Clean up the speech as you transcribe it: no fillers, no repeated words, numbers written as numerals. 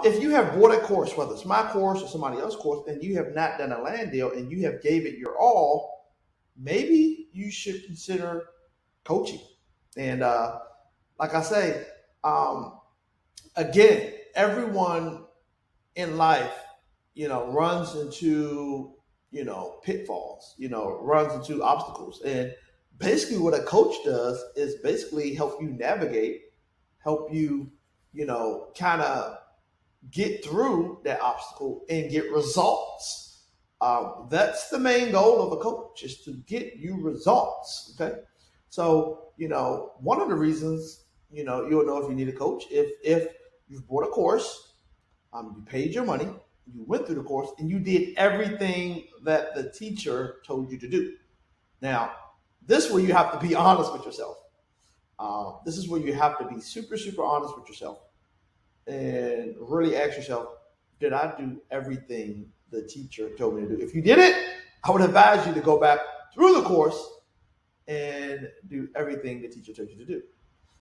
If you have bought a course, whether it's my course or somebody else's course, and you have not done a land deal and you have gave it your all, maybe you should consider coaching. And like I say, again, everyone in life, runs into, pitfalls, runs into obstacles. And basically what a coach does is basically help you navigate, help you, kind of get through that obstacle and get results. That's the main goal of a coach, is to get you results. Okay. So, one of the reasons, you'll know if you need a coach, if you've bought a course, you paid your money, you went through the course, and you did everything that the teacher told you to do. Now, this is where you have to be honest with yourself. This is where you have to be super, super honest with yourself and really ask yourself, did I do everything the teacher told me to do? If you didn't, I would advise you to go back through the course and do everything the teacher told you to do.